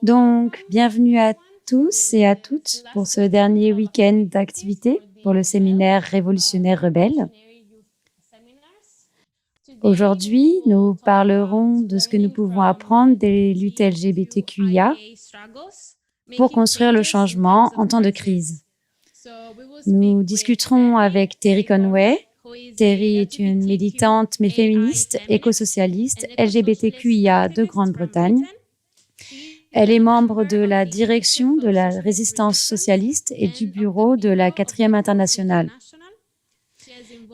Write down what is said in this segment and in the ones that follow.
Donc, bienvenue à tous et à toutes pour ce dernier week-end d'activité pour le séminaire Révolutionnaire Rebelle. Aujourd'hui, nous parlerons de ce que nous pouvons apprendre des luttes LGBTQIA pour construire le changement en temps de crise. Nous discuterons avec Terry Conway. Terry est une militante mais féministe, écosocialiste, LGBTQIA de Grande-Bretagne. Elle est membre de la direction de la résistance socialiste et du bureau de la 4e internationale.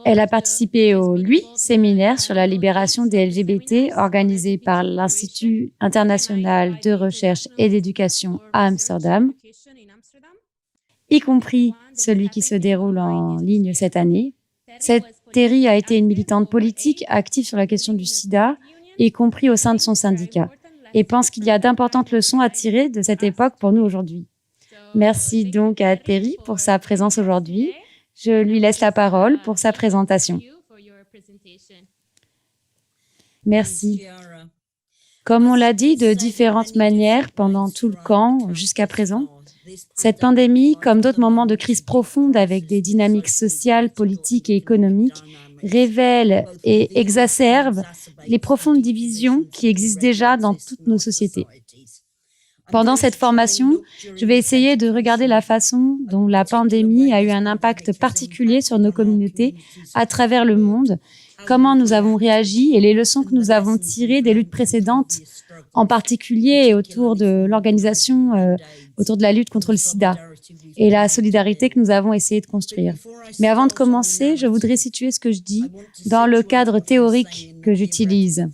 Elle a participé au LUI, séminaire sur la libération des LGBT organisé par l'Institut international de recherche et d'éducation à Amsterdam, y compris celui qui se déroule en ligne cette année. Terry a été une militante politique active sur la question du sida, y compris au sein de son syndicat, et pense qu'il y a d'importantes leçons à tirer de cette époque pour nous aujourd'hui. Merci donc à Terry pour sa présence aujourd'hui. Je lui laisse la parole pour sa présentation. Merci. Comme on l'a dit de différentes manières pendant tout le camp jusqu'à présent, cette pandémie, comme d'autres moments de crise profonde avec des dynamiques sociales, politiques et économiques, révèle et exacerbe les profondes divisions qui existent déjà dans toutes nos sociétés. Pendant cette formation, je vais essayer de regarder la façon dont la pandémie a eu un impact particulier sur nos communautés à travers le monde, comment nous avons réagi et les leçons que nous avons tirées des luttes précédentes, en particulier autour de l'organisation, autour de la lutte contre le sida et la solidarité que nous avons essayé de construire. Mais avant de commencer, je voudrais situer ce que je dis dans le cadre théorique que j'utilise.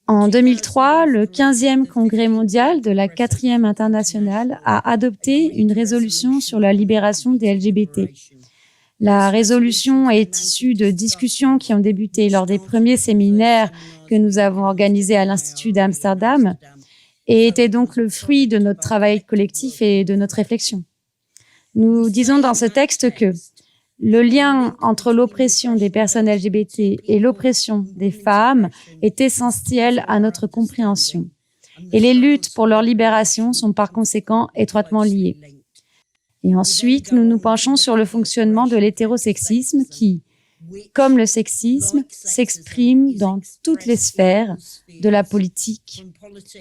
En 2003, le 15e congrès mondial de la 4e internationale a adopté une résolution sur la libération des LGBT. La résolution est issue de discussions qui ont débuté lors des premiers séminaires que nous avons organisés à l'Institut d'Amsterdam et était donc le fruit de notre travail collectif et de notre réflexion. Nous disons dans ce texte que le lien entre l'oppression des personnes LGBT et l'oppression des femmes est essentiel à notre compréhension. Et les luttes pour leur libération sont par conséquent étroitement liées. Et ensuite, nous nous penchons sur le fonctionnement de l'hétérosexisme qui, comme le sexisme, s'exprime dans toutes les sphères de la politique,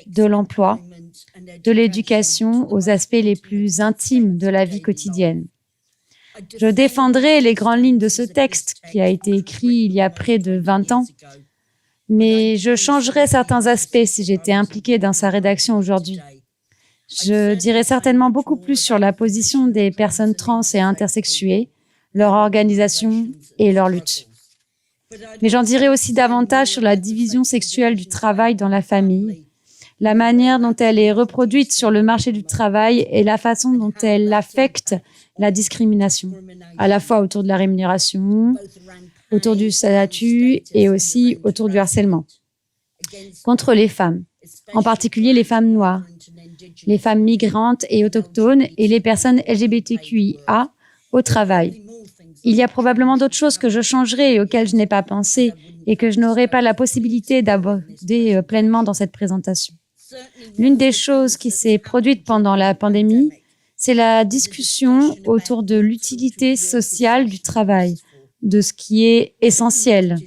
de l'emploi, de l'éducation aux aspects les plus intimes de la vie quotidienne. Je défendrai les grandes lignes de ce texte qui a été écrit il y a près de 20 ans, mais je changerai certains aspects si j'étais impliquée dans sa rédaction aujourd'hui. Je dirai certainement beaucoup plus sur la position des personnes trans et intersexuées, leur organisation et leur lutte. Mais j'en dirai aussi davantage sur la division sexuelle du travail dans la famille, la manière dont elle est reproduite sur le marché du travail et la façon dont elle affecte la discrimination, à la fois autour de la rémunération, autour du statut et aussi autour du harcèlement. Contre les femmes, en particulier les femmes noires, les femmes migrantes et autochtones et les personnes LGBTQIA au travail. Il y a probablement d'autres choses que je changerai et auxquelles je n'ai pas pensé et que je n'aurai pas la possibilité d'aborder pleinement dans cette présentation. L'une des choses qui s'est produite pendant la pandémie, c'est la discussion autour de l'utilité sociale du travail, de ce qui est essentiel.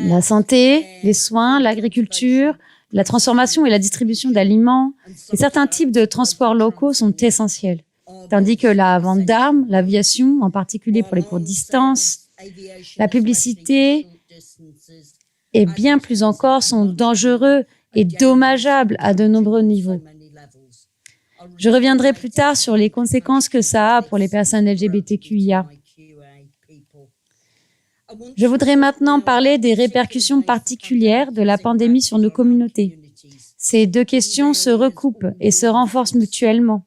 La santé, les soins, l'agriculture, la transformation et la distribution d'aliments et certains types de transports locaux sont essentiels, tandis que la vente d'armes, l'aviation, en particulier pour les courtes distances, la publicité et bien plus encore sont dangereux et dommageables à de nombreux niveaux. Je reviendrai plus tard sur les conséquences que ça a pour les personnes LGBTQIA. Je voudrais maintenant parler des répercussions particulières de la pandémie sur nos communautés. Ces deux questions se recoupent et se renforcent mutuellement.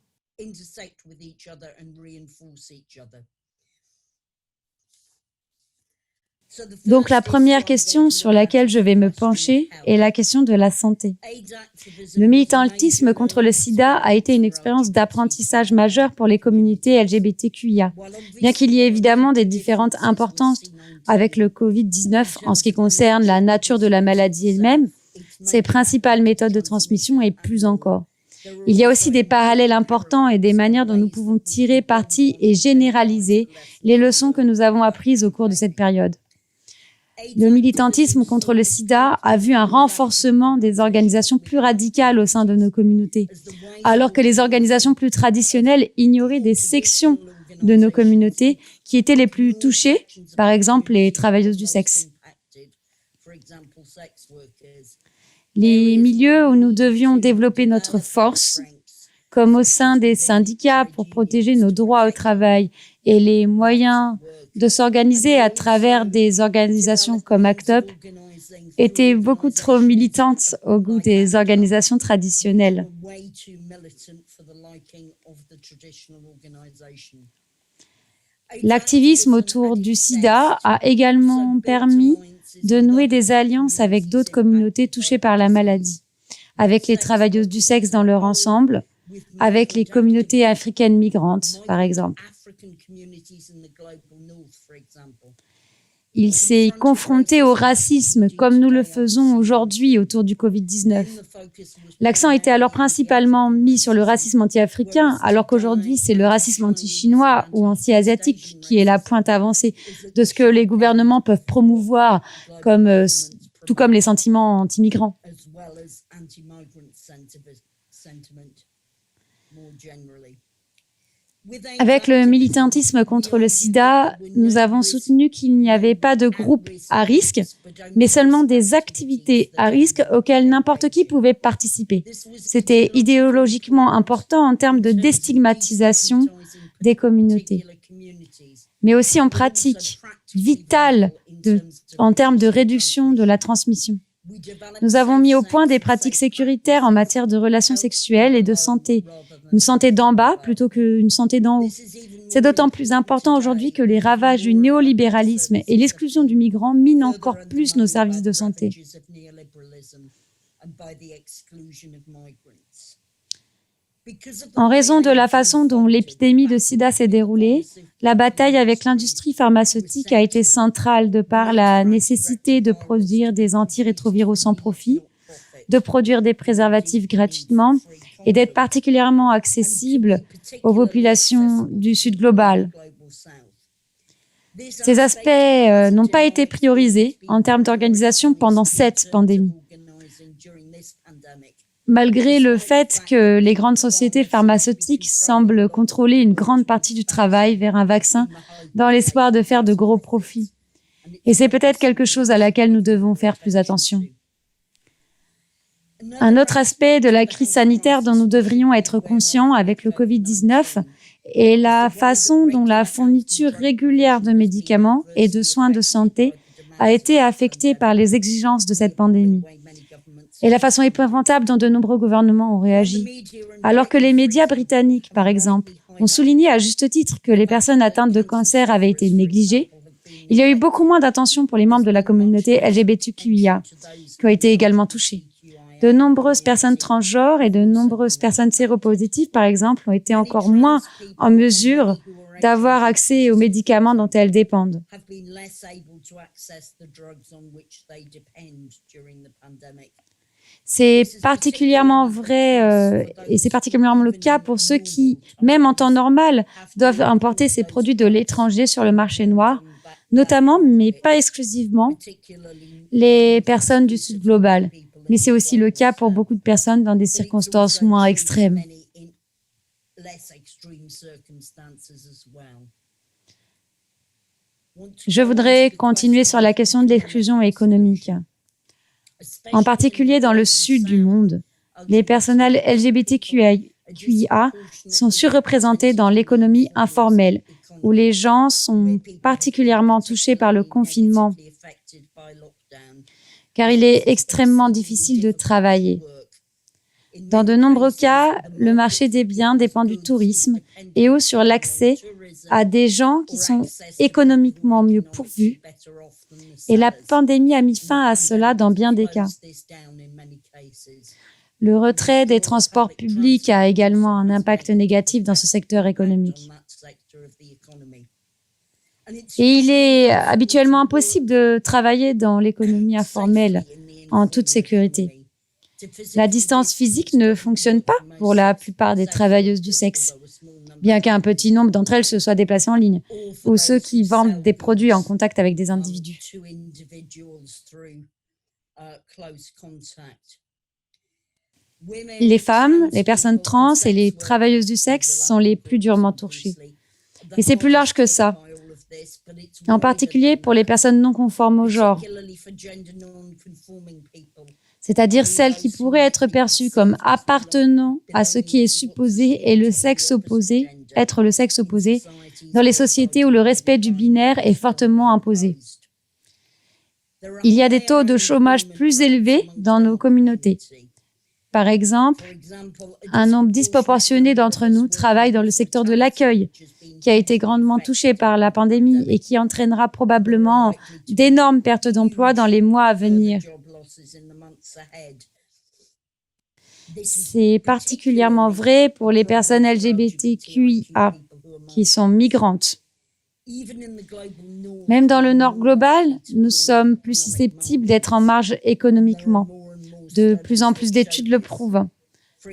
Donc la première question sur laquelle je vais me pencher est la question de la santé. Le militantisme contre le sida a été une expérience d'apprentissage majeure pour les communautés LGBTQIA. Bien qu'il y ait évidemment des différences importantes avec le Covid-19 en ce qui concerne la nature de la maladie elle-même, ses principales méthodes de transmission et plus encore. Il y a aussi des parallèles importants et des manières dont nous pouvons tirer parti et généraliser les leçons que nous avons apprises au cours de cette période. Le militantisme contre le sida a vu un renforcement des organisations plus radicales au sein de nos communautés, alors que les organisations plus traditionnelles ignoraient des sections de nos communautés qui étaient les plus touchées, par exemple les travailleuses du sexe. Les milieux où nous devions développer notre force, comme au sein des syndicats pour protéger nos droits au travail et les moyens de s'organiser à travers des organisations comme ACT UP, étaient beaucoup trop militantes au goût des organisations traditionnelles. L'activisme autour du sida a également permis de nouer des alliances avec d'autres communautés touchées par la maladie, avec les travailleuses du sexe dans leur ensemble, avec les communautés africaines migrantes, par exemple. Il s'est confronté au racisme comme nous le faisons aujourd'hui autour du Covid-19. L'accent était alors principalement mis sur le racisme anti-africain, alors qu'aujourd'hui, c'est le racisme anti-chinois ou anti-asiatique qui est la pointe avancée de ce que les gouvernements peuvent promouvoir, tout comme les sentiments anti-migrants. Avec le militantisme contre le sida, nous avons soutenu qu'il n'y avait pas de groupe à risque, mais seulement des activités à risque auxquelles n'importe qui pouvait participer. C'était idéologiquement important en termes de déstigmatisation des communautés, mais aussi en pratique, vitale en termes de réduction de la transmission. Nous avons mis au point des pratiques sécuritaires en matière de relations sexuelles et de santé. Une santé d'en bas plutôt qu'une santé d'en haut. C'est d'autant plus important aujourd'hui que les ravages du néolibéralisme et l'exclusion du migrant minent encore plus nos services de santé. En raison de la façon dont l'épidémie de sida s'est déroulée, la bataille avec l'industrie pharmaceutique a été centrale de par la nécessité de produire des antirétroviraux sans profit, de produire des préservatifs gratuitement et d'être particulièrement accessible aux populations du Sud global. Ces aspects n'ont pas été priorisés en termes d'organisation pendant cette pandémie. Malgré le fait que les grandes sociétés pharmaceutiques semblent contrôler une grande partie du travail vers un vaccin dans l'espoir de faire de gros profits. Et c'est peut-être quelque chose à laquelle nous devons faire plus attention. Un autre aspect de la crise sanitaire dont nous devrions être conscients avec le Covid-19 est la façon dont la fourniture régulière de médicaments et de soins de santé a été affectée par les exigences de cette pandémie. Et la façon épouvantable dont de nombreux gouvernements ont réagi. Alors que les médias britanniques, par exemple, ont souligné à juste titre que les personnes atteintes de cancer avaient été négligées, il y a eu beaucoup moins d'attention pour les membres de la communauté LGBTQIA, qui ont été également touchés. De nombreuses personnes transgenres et de nombreuses personnes séropositives, par exemple, ont été encore moins en mesure d'avoir accès aux médicaments dont elles dépendent. C'est particulièrement vrai et c'est particulièrement le cas pour ceux qui, même en temps normal, doivent importer ces produits de l'étranger sur le marché noir, notamment, mais pas exclusivement, les personnes du Sud global. Mais c'est aussi le cas pour beaucoup de personnes dans des circonstances moins extrêmes. Je voudrais continuer sur la question de l'exclusion économique. En particulier dans le sud du monde, les personnels LGBTQIA sont surreprésentés dans l'économie informelle, où les gens sont particulièrement touchés par le confinement, car il est extrêmement difficile de travailler. Dans de nombreux cas, le marché des biens dépend du tourisme et ou sur l'accès à des gens qui sont économiquement mieux pourvus. Et la pandémie a mis fin à cela dans bien des cas. Le retrait des transports publics a également un impact négatif dans ce secteur économique. Et il est habituellement impossible de travailler dans l'économie informelle en toute sécurité. La distance physique ne fonctionne pas pour la plupart des travailleuses du sexe, bien qu'un petit nombre d'entre elles se soient déplacées en ligne, ou ceux qui vendent des produits en contact avec des individus. Les femmes, les personnes trans et les travailleuses du sexe sont les plus durement touchées. Et c'est plus large que ça, en particulier pour les personnes non conformes au genre, c'est-à-dire celles qui pourraient être perçues comme appartenant à ce qui est supposé être le sexe opposé, dans les sociétés où le respect du binaire est fortement imposé. Il y a des taux de chômage plus élevés dans nos communautés. Par exemple, un nombre disproportionné d'entre nous travaille dans le secteur de l'accueil, qui a été grandement touché par la pandémie et qui entraînera probablement d'énormes pertes d'emplois dans les mois à venir. C'est particulièrement vrai pour les personnes LGBTQIA, qui sont migrantes. Même dans le Nord global, nous sommes plus susceptibles d'être en marge économiquement. De plus en plus d'études le prouvent.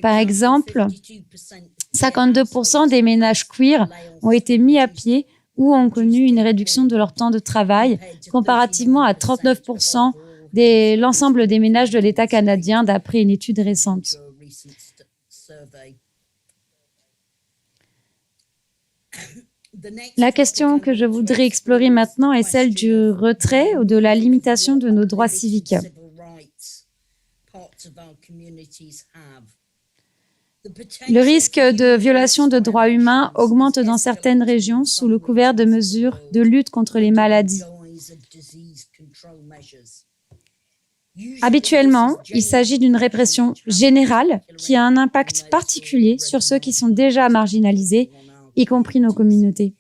Par exemple, 52% des ménages queer ont été mis à pied ou ont connu une réduction de leur temps de travail, comparativement à 39% de l'ensemble des ménages de l'État canadien, d'après une étude récente. La question que je voudrais explorer maintenant est celle du retrait ou de la limitation de nos droits civiques. Le risque de violation de droits humains augmente dans certaines régions sous le couvert de mesures de lutte contre les maladies. Habituellement, il s'agit d'une répression générale qui a un impact particulier sur ceux qui sont déjà marginalisés, y compris nos communautés.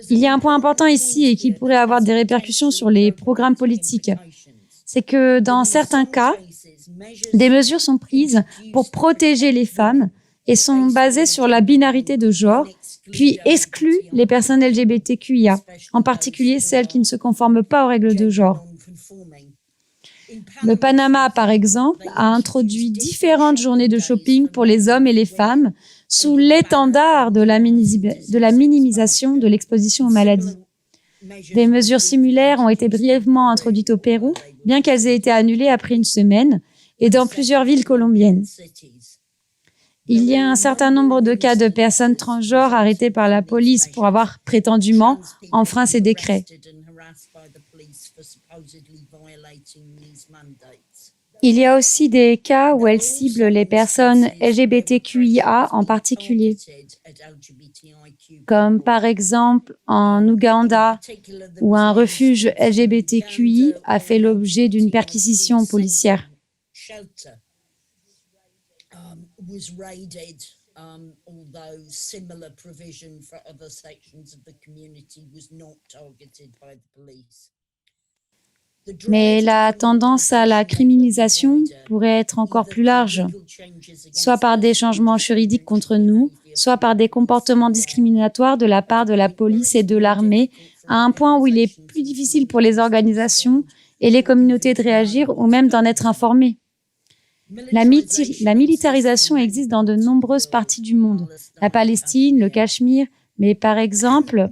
Il y a un point important ici et qui pourrait avoir des répercussions sur les programmes politiques. C'est que dans certains cas, des mesures sont prises pour protéger les femmes et sont basées sur la binarité de genre, puis excluent les personnes LGBTQIA, en particulier celles qui ne se conforment pas aux règles de genre. Le Panama, par exemple, a introduit différentes journées de shopping pour les hommes et les femmes sous l'étendard de la minimisation de l'exposition aux maladies. Des mesures similaires ont été brièvement introduites au Pérou, bien qu'elles aient été annulées après une semaine, et dans plusieurs villes colombiennes. Il y a un certain nombre de cas de personnes transgenres arrêtées par la police pour avoir prétendument enfreint ces décrets. Il y a aussi des cas où elles ciblent les personnes LGBTQIA en particulier, comme par exemple en Ouganda, où un refuge LGBTQI a fait l'objet d'une perquisition policière. Mais la tendance à la criminalisation pourrait être encore plus large, soit par des changements juridiques contre nous, soit par des comportements discriminatoires de la part de la police et de l'armée, à un point où il est plus difficile pour les organisations et les communautés de réagir ou même d'en être informées. La militarisation existe dans de nombreuses parties du monde, la Palestine, le Cachemire, mais par exemple,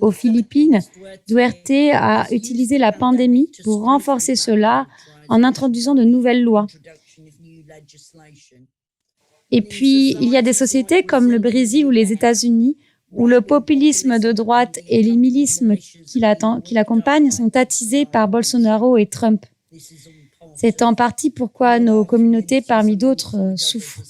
aux Philippines, Duterte a utilisé la pandémie pour renforcer cela en introduisant de nouvelles lois. Et puis, il y a des sociétés comme le Brésil ou les États-Unis où le populisme de droite et les milices qui l'accompagnent sont attisés par Bolsonaro et Trump. C'est en partie pourquoi nos communautés, parmi d'autres, souffrent.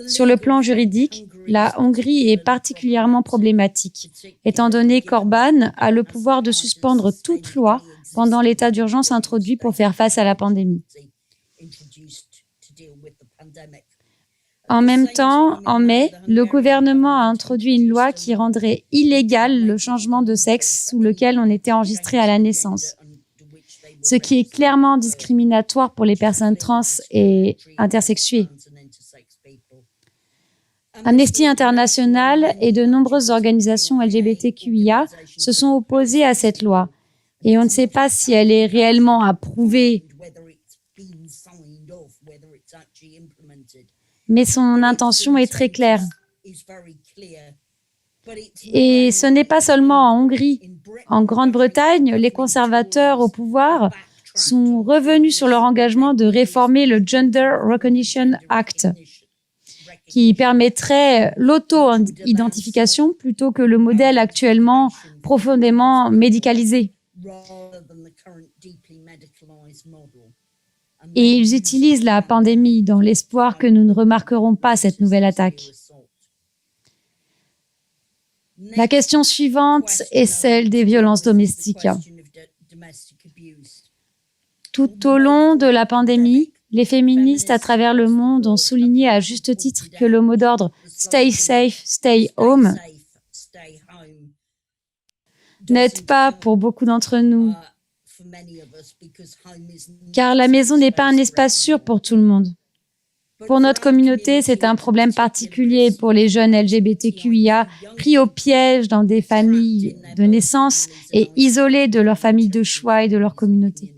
Sur le plan juridique, la Hongrie est particulièrement problématique, étant donné qu'Orbán a le pouvoir de suspendre toute loi pendant l'état d'urgence introduit pour faire face à la pandémie. En même temps, en mai, le gouvernement a introduit une loi qui rendrait illégal le changement de sexe sous lequel on était enregistré à la naissance, ce qui est clairement discriminatoire pour les personnes trans et intersexuées. Amnesty International et de nombreuses organisations LGBTQIA se sont opposées à cette loi, Et on ne sait pas si elle est réellement approuvée, mais son intention est très claire. Et ce n'est pas seulement en Hongrie. En Grande-Bretagne, les conservateurs au pouvoir sont revenus sur leur engagement de réformer le Gender Recognition Act, qui permettrait l'auto-identification plutôt que le modèle actuellement profondément médicalisé. Et ils utilisent la pandémie dans l'espoir que nous ne remarquerons pas cette nouvelle attaque. La question suivante est celle des violences domestiques. Tout au long de la pandémie, les féministes à travers le monde ont souligné à juste titre que le mot d'ordre « Stay safe, stay home » n'aide pas pour beaucoup d'entre nous, car la maison n'est pas un espace sûr pour tout le monde. Pour notre communauté, c'est un problème particulier pour les jeunes LGBTQIA pris au piège dans des familles de naissance et isolés de leur famille de choix et de leur communauté.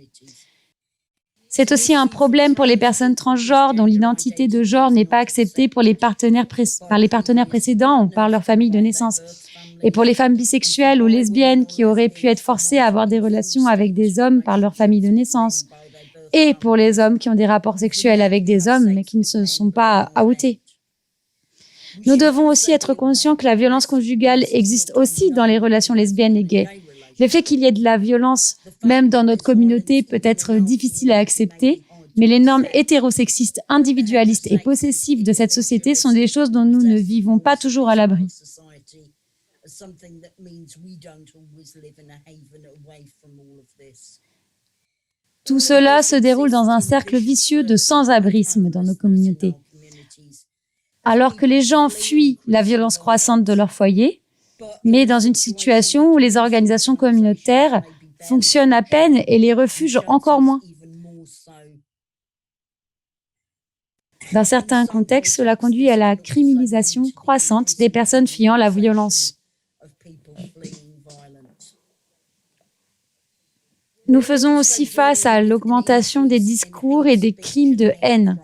C'est aussi un problème pour les personnes transgenres dont l'identité de genre n'est pas acceptée par les partenaires précédents ou par leur famille de naissance. Et pour les femmes bisexuelles ou lesbiennes qui auraient pu être forcées à avoir des relations avec des hommes par leur famille de naissance. Et pour les hommes qui ont des rapports sexuels avec des hommes mais qui ne se sont pas outés. Nous devons aussi être conscients que la violence conjugale existe aussi dans les relations lesbiennes et gays. Le fait qu'il y ait de la violence, même dans notre communauté, peut être difficile à accepter, mais les normes hétérosexistes, individualistes et possessives de cette société sont des choses dont nous ne vivons pas toujours à l'abri. Tout cela se déroule dans un cercle vicieux de sans-abrisme dans nos communautés. Alors que les gens fuient la violence croissante de leur foyer, mais dans une situation où les organisations communautaires fonctionnent à peine et les refuges encore moins. Dans certains contextes, cela conduit à la criminalisation croissante des personnes fuyant la violence. Nous faisons aussi face à l'augmentation des discours et des crimes de haine.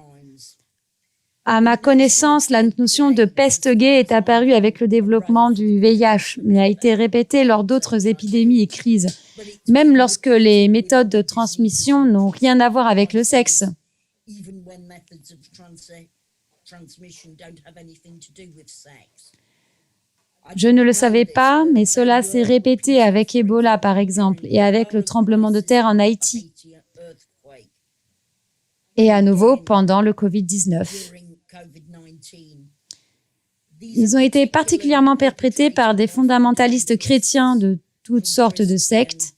À ma connaissance, la notion de peste gay est apparue avec le développement du VIH, mais a été répétée lors d'autres épidémies et crises, même lorsque les méthodes de transmission n'ont rien à voir avec le sexe. Je ne le savais pas, mais cela s'est répété avec Ebola, par exemple, et avec le tremblement de terre en Haïti. Et à nouveau pendant le Covid-19. Ils ont été particulièrement perpétrés par des fondamentalistes chrétiens de toutes sortes de sectes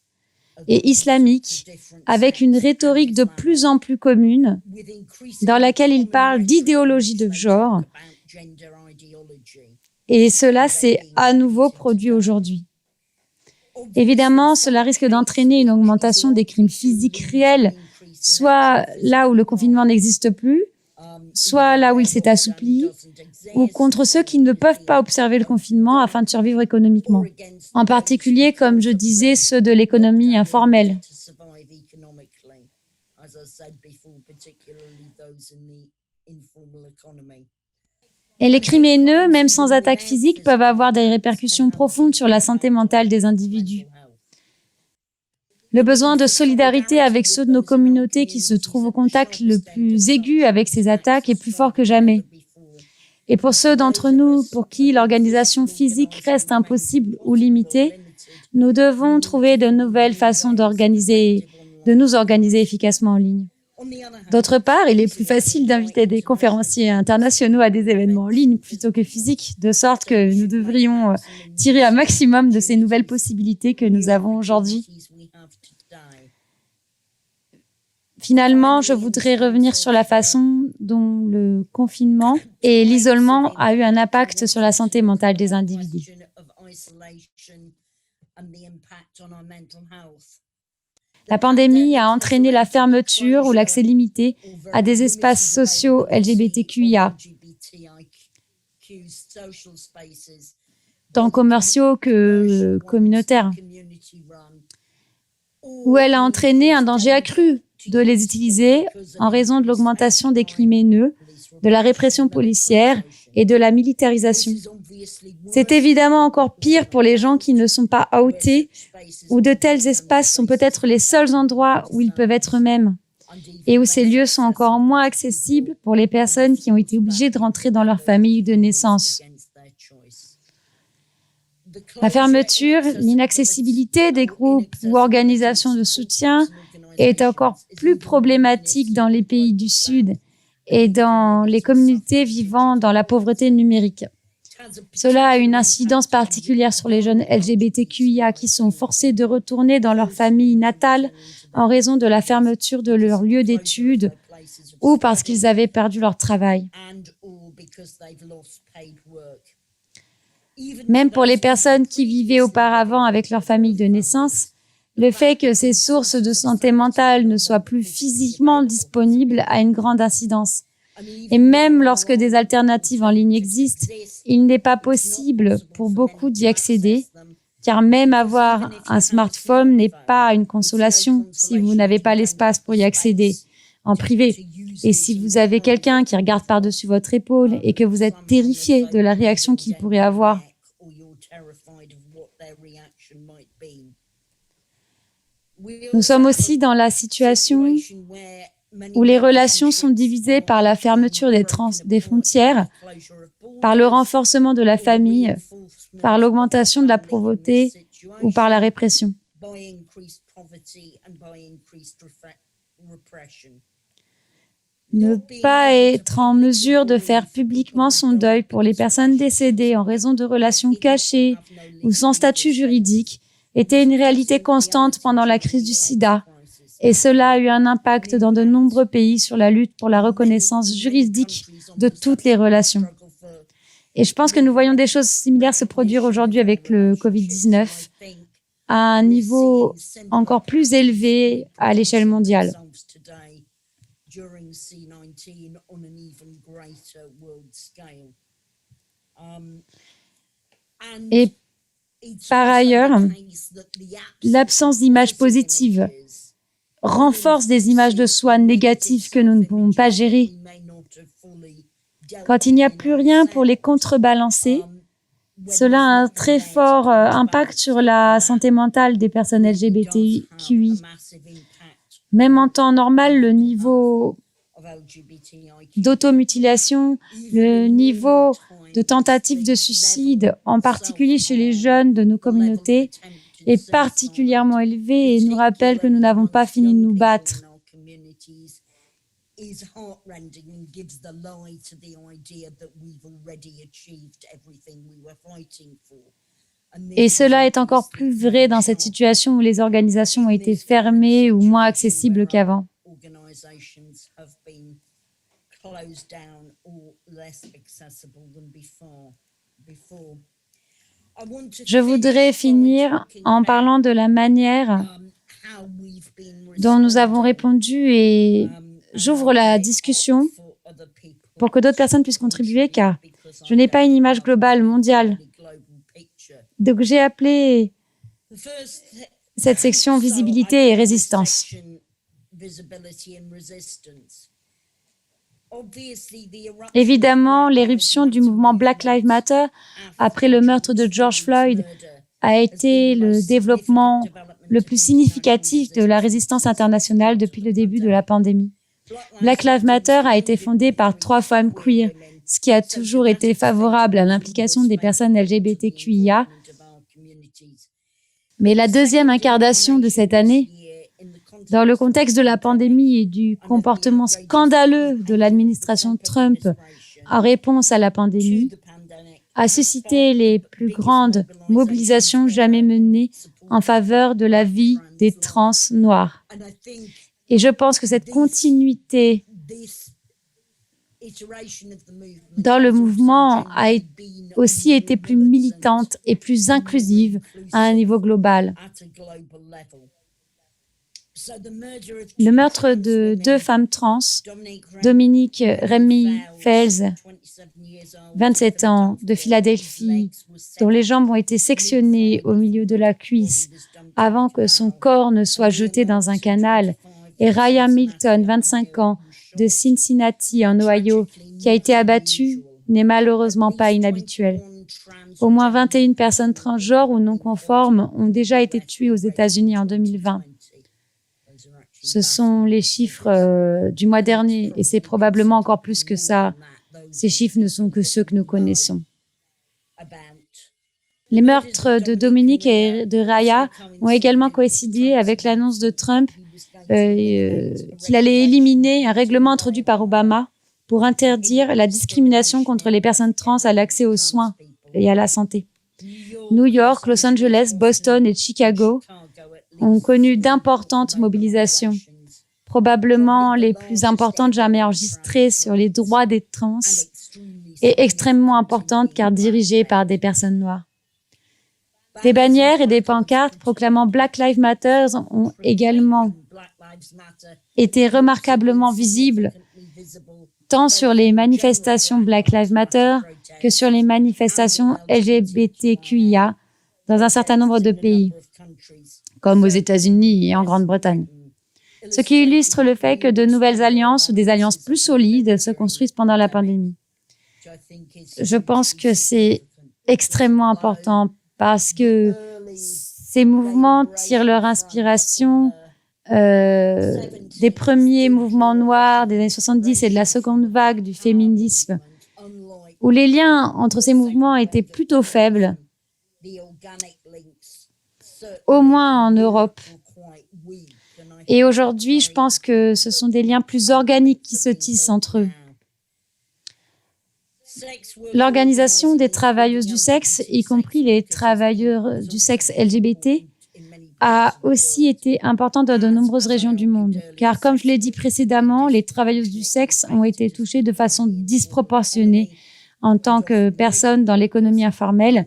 et islamiques, avec une rhétorique de plus en plus commune, dans laquelle ils parlent d'idéologie de genre, et cela s'est à nouveau produit aujourd'hui. Évidemment, cela risque d'entraîner une augmentation des crimes physiques réels, soit là où le confinement n'existe plus, soit là où il s'est assoupli, ou contre ceux qui ne peuvent pas observer le confinement afin de survivre économiquement. En particulier, comme je disais, ceux de l'économie informelle. Et les crimes haineux, même sans attaque physique, peuvent avoir des répercussions profondes sur la santé mentale des individus. Le besoin de solidarité avec ceux de nos communautés qui se trouvent au contact le plus aigu avec ces attaques est plus fort que jamais. Et pour ceux d'entre nous pour qui l'organisation physique reste impossible ou limitée, nous devons trouver de nouvelles façons de nous organiser efficacement en ligne. D'autre part, il est plus facile d'inviter des conférenciers internationaux à des événements en ligne plutôt que physiques, de sorte que nous devrions tirer un maximum de ces nouvelles possibilités que nous avons aujourd'hui. Finalement, je voudrais revenir sur la façon dont le confinement et l'isolement a eu un impact sur la santé mentale des individus. La pandémie a entraîné la fermeture ou l'accès limité à des espaces sociaux LGBTQIA, tant commerciaux que communautaires. ou elle a entraîné un danger accru de les utiliser en raison de l'augmentation des crimes haineux, de la répression policière et de la militarisation. C'est évidemment encore pire pour les gens qui ne sont pas outés, où de tels espaces sont peut-être les seuls endroits où ils peuvent être eux-mêmes, et où ces lieux sont encore moins accessibles pour les personnes qui ont été obligées de rentrer dans leur famille de naissance. La fermeture, l'inaccessibilité des groupes ou organisations de soutien est encore plus problématique dans les pays du Sud et dans les communautés vivant dans la pauvreté numérique. Cela a une incidence particulière sur les jeunes LGBTQIA qui sont forcés de retourner dans leur famille natale en raison de la fermeture de leur lieu d'études ou parce qu'ils avaient perdu leur travail. Même pour les personnes qui vivaient auparavant avec leur famille de naissance, le fait que ces sources de santé mentale ne soient plus physiquement disponibles a une grande incidence. Et même lorsque des alternatives en ligne existent, il n'est pas possible pour beaucoup d'y accéder, car même avoir un smartphone n'est pas une consolation si vous n'avez pas l'espace pour y accéder en privé. Et si vous avez quelqu'un qui regarde par-dessus votre épaule et que vous êtes terrifié de la réaction qu'il pourrait avoir. Nous sommes aussi dans la situation où les relations sont divisées par la fermeture des frontières, par le renforcement de la famille, par l'augmentation de la pauvreté ou par la répression. Ne pas être en mesure de faire publiquement son deuil pour les personnes décédées en raison de relations cachées ou sans statut juridique était une réalité constante pendant la crise du sida, et cela a eu un impact dans de nombreux pays sur la lutte pour la reconnaissance juridique de toutes les relations. Et je pense que nous voyons des choses similaires se produire aujourd'hui avec le Covid-19 à un niveau encore plus élevé à l'échelle mondiale. Et par ailleurs, l'absence d'images positives renforce des images de soi négatives que nous ne pouvons pas gérer. Quand il n'y a plus rien pour les contrebalancer, cela a un très fort impact sur la santé mentale des personnes LGBTQI. Même en temps normal, le niveau d'automutilation, le niveau de tentatives de suicide, en particulier chez les jeunes de nos communautés, est particulièrement élevé et nous rappelle que nous n'avons pas fini de nous battre. Et cela est encore plus vrai dans cette situation où les organisations ont été fermées ou moins accessibles qu'avant. Je voudrais finir en parlant de la manière dont nous avons répondu et j'ouvre la discussion pour que d'autres personnes puissent contribuer car je n'ai pas une image globale, mondiale. Donc j'ai appelé cette section visibilité et résistance. Évidemment, l'éruption du mouvement Black Lives Matter après le meurtre de George Floyd a été le développement le plus significatif de la résistance internationale depuis le début de la pandémie. Black Lives Matter a été fondé par 3 femmes queer, ce qui a toujours été favorable à l'implication des personnes LGBTQIA. Mais la deuxième incarnation de cette année, dans le contexte de la pandémie et du comportement scandaleux de l'administration Trump en réponse à la pandémie, a suscité les plus grandes mobilisations jamais menées en faveur de la vie des trans noirs. Et je pense que cette continuité dans le mouvement a aussi été plus militante et plus inclusive à un niveau global. Le meurtre de 2 femmes trans, Dominique Remy Fels, 27 ans, de Philadelphie, dont les jambes ont été sectionnées au milieu de la cuisse avant que son corps ne soit jeté dans un canal. Et Raya Milton, 25 ans, de Cincinnati, en Ohio, qui a été abattue, n'est malheureusement pas inhabituel. Au moins 21 personnes transgenres ou non conformes ont déjà été tuées aux États-Unis en 2020. Ce sont les chiffres du mois dernier et c'est probablement encore plus que ça. Ces chiffres ne sont que ceux que nous connaissons. Les meurtres de Dominique et de Raya ont également coïncidé avec l'annonce de Trump qu'il allait éliminer un règlement introduit par Obama pour interdire la discrimination contre les personnes trans à l'accès aux soins et à la santé. New York, Los Angeles, Boston et Chicago ont connu d'importantes mobilisations, probablement les plus importantes jamais enregistrées sur les droits des trans et extrêmement importantes car dirigées par des personnes noires. Des bannières et des pancartes proclamant Black Lives Matter ont également été remarquablement visibles tant sur les manifestations Black Lives Matter que sur les manifestations LGBTQIA dans un certain nombre de pays, comme aux États-Unis et en Grande-Bretagne. Ce qui illustre le fait que de nouvelles alliances ou des alliances plus solides se construisent pendant la pandémie. Je pense que c'est extrêmement important parce que ces mouvements tirent leur inspiration des premiers mouvements noirs des années 70 et de la seconde vague du féminisme, où les liens entre ces mouvements étaient plutôt faibles, au moins en Europe. Et aujourd'hui, je pense que ce sont des liens plus organiques qui se tissent entre eux. L'organisation des travailleuses du sexe, y compris les travailleurs du sexe LGBT, a aussi été importante dans de nombreuses régions du monde. Car comme je l'ai dit précédemment, les travailleuses du sexe ont été touchées de façon disproportionnée en tant que personnes dans l'économie informelle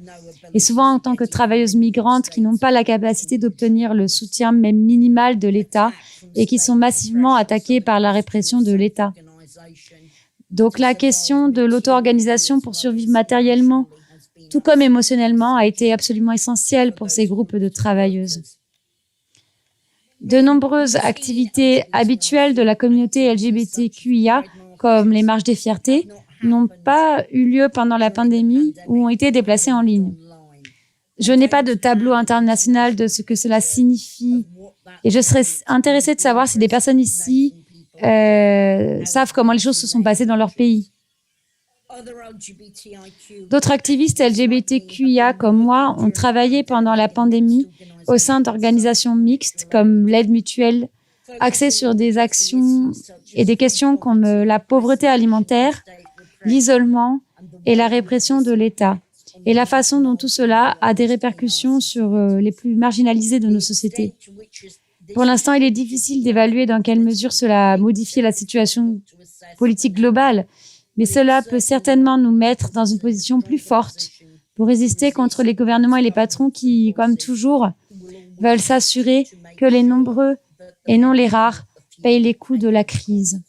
et souvent en tant que travailleuses migrantes qui n'ont pas la capacité d'obtenir le soutien même minimal de l'État et qui sont massivement attaquées par la répression de l'État. Donc la question de l'auto-organisation pour survivre matériellement, tout comme émotionnellement, a été absolument essentielle pour ces groupes de travailleuses. De nombreuses activités habituelles de la communauté LGBTQIA, comme les marches des fiertés, n'ont pas eu lieu pendant la pandémie ou ont été déplacées en ligne. Je n'ai pas de tableau international de ce que cela signifie et je serais intéressée de savoir si des personnes ici savent comment les choses se sont passées dans leur pays. D'autres activistes LGBTQIA comme moi ont travaillé pendant la pandémie au sein d'organisations mixtes comme l'aide mutuelle, axées sur des actions et des questions comme la pauvreté alimentaire, l'isolement et la répression de l'État, et la façon dont tout cela a des répercussions sur les plus marginalisés de nos sociétés. Pour l'instant, il est difficile d'évaluer dans quelle mesure cela a modifié la situation politique globale, mais cela peut certainement nous mettre dans une position plus forte pour résister contre les gouvernements et les patrons qui, comme toujours, veulent s'assurer que les nombreux et non les rares payent les coûts de la crise.